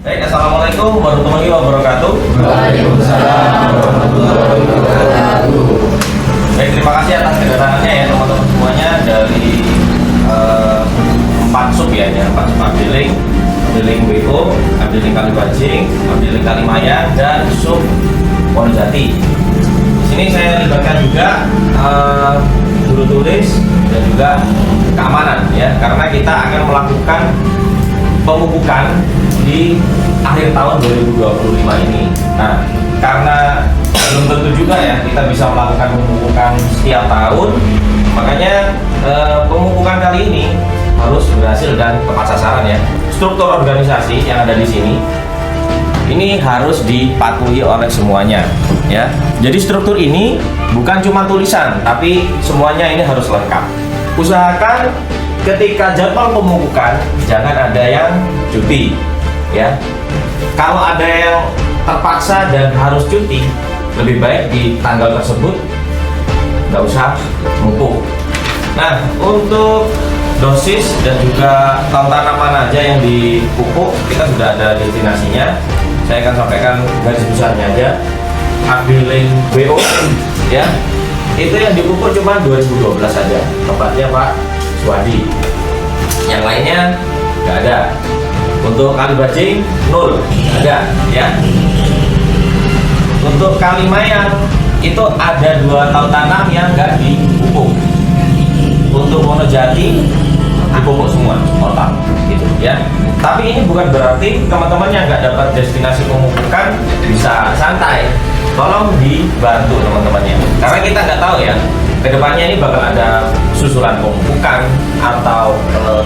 Baik, assalamualaikum warahmatullahi wabarakatuh. Waalaikumsalam warahmatullahi wabarakatuh. Baik, terima kasih atas kedatangannya ya teman-teman semuanya dari 4 sub ya, 4 sub Abdeling WO, Abdeling Kalibajing, Abdeling Kalimayan, dan sub Wonojati. Di sini saya libatkan juga juru tulis dan juga keamanan ya, karena kita akan melakukan pemupukan di akhir tahun 2025 ini. Nah, karena belum tentu juga ya kita bisa melakukan pemupukan setiap tahun, makanya pemupukan kali ini harus berhasil dan tepat sasaran ya. Struktur organisasi yang ada di sini ini harus dipatuhi oleh semuanya ya. Jadi struktur ini bukan cuma tulisan, tapi semuanya ini harus lengkap. Usahakan ketika jadwal pemupukan jangan ada yang cuti ya. Kalau ada yang terpaksa dan harus cuti, lebih baik di tanggal tersebut nggak usah mupuk. Nah, untuk dosis dan juga tahun tanam mana aja yang dipupuk, kita sudah ada destinasinya. Saya akan sampaikan garis besarnya aja. Abdeling WO ya, itu yang dipupuk cuma 2012 saja, tepatnya Pak Swadi. Yang lainnya nggak ada. Untuk Kalibajing 0 ada ya. Untuk Kalimayan itu ada 2 tahun tanam yang nggak dipupuk. Untuk Wonojati dipupuk semua total gitu ya. Tapi ini bukan berarti teman-teman yang nggak dapat destinasi pemupukan bisa santai. Tolong dibantu teman-temannya, karena kita nggak tahu ya kedepannya ini bakal ada susulan pemupukan atau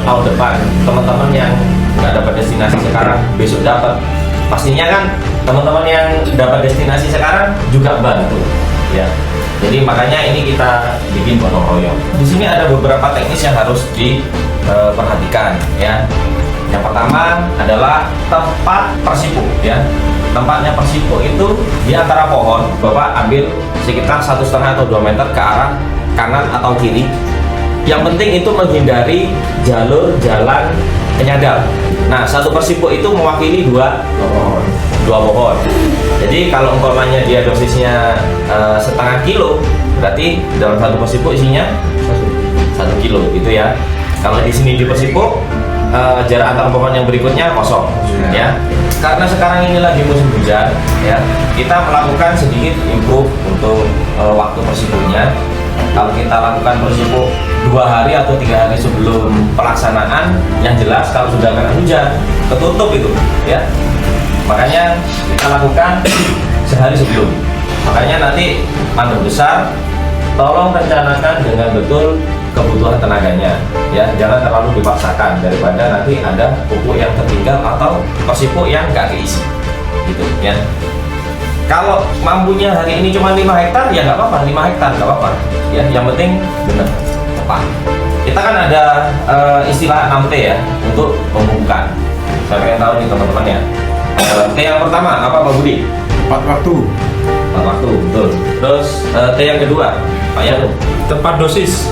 tahun depan teman-teman yang nggak dapat destinasi sekarang besok dapat. Pastinya kan teman-teman yang dapat destinasi sekarang juga bantu ya. Jadi makanya ini kita bikin gotong royong. Di sini ada beberapa teknis yang harus diperhatikan ya. Yang pertama adalah tempat persipu ya. Tempatnya persipu itu di antara pohon. Bapak ambil sekitar 1,5 atau 2 meter ke arah kanan atau kiri. Yang penting itu menghindari jalur jalan penyadap. Nah, satu persipu itu mewakili dua pohon. Jadi kalau umpamanya dia dosisnya setengah kilo, berarti dalam satu persipu isinya 1 kilo gitu ya. Kalau di sini di persipu jarak antar pohon yang berikutnya kosong ya. Karena sekarang ini lagi musim hujan ya, kita melakukan sedikit improve untuk waktu persipunya. Kalau kita lakukan persipu 2 hari atau 3 hari sebelum pelaksanaan, yang jelas kalau sudah kena hujan ketutup itu ya. Makanya kita lakukan sehari sebelum. Makanya nanti mandor besar tolong rencanakan dengan betul kebutuhan tenaganya ya, jangan terlalu dipaksakan daripada nanti ada pupuk yang tertinggal atau persipu yang nggak keisi gitu ya. Kalau mampunya hari ini cuma 5 hektar ya nggak apa-apa, 5 hektar nggak apa-apa ya, yang penting benar tepat. Kita kan ada istilah 6T ya untuk pemupukan. Saya pengen tahu nih teman-teman ya. T yang pertama apa Pak Budi? Tepat waktu. Tepat waktu, betul. Terus T yang kedua Pak Yanu? Tepat dosis.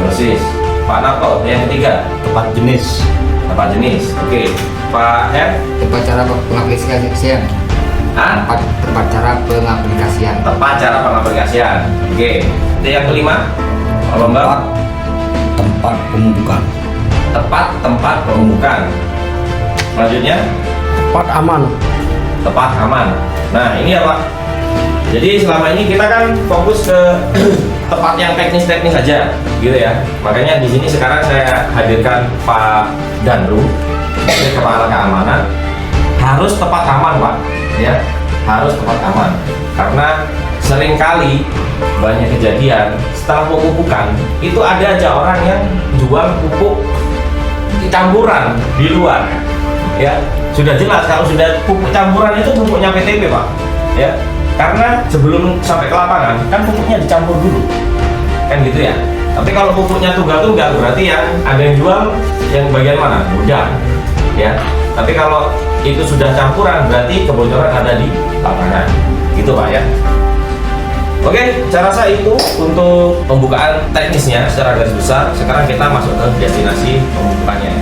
Dosis. Pak Nato, yang ketiga Tepat jenis. tepat jenis. Oke. Pak R? Tepat cara pengaplikasian. Tepat cara pengaplikasian. Tepat cara pengaplikasian. Oke. T yang kelima apa Mbak? Tempat pemupukan. Tepat tempat pemupukan. Selanjutnya Tepat aman. tepat aman. Nah ini ya Pak, jadi selama ini kita kan fokus ke tempat yang teknis-teknis saja gitu ya. Makanya di sini sekarang saya hadirkan Pak Danru, Kepala Keamanan. Harus tepat aman Pak ya, harus tepat aman, karena seringkali banyak kejadian setelah pemupukan itu ada aja orang yang jual pupuk campuran di luar ya. Sudah jelas kalau sudah pupuk campuran itu pupuknya PTP Pak ya, karena sebelum sampai ke lapangan kan pupuknya dicampur dulu kan gitu ya. Tapi kalau pupuknya tunggal-tunggal berarti yang ada yang jual yang bagian mana? Mudah ya. Tapi kalau itu sudah campuran berarti kebocoran ada di lapangan gitu Pak ya. Oke, saya rasa itu untuk pembukaan teknisnya secara garis besar. Sekarang kita masuk ke destinasi pembukaannya.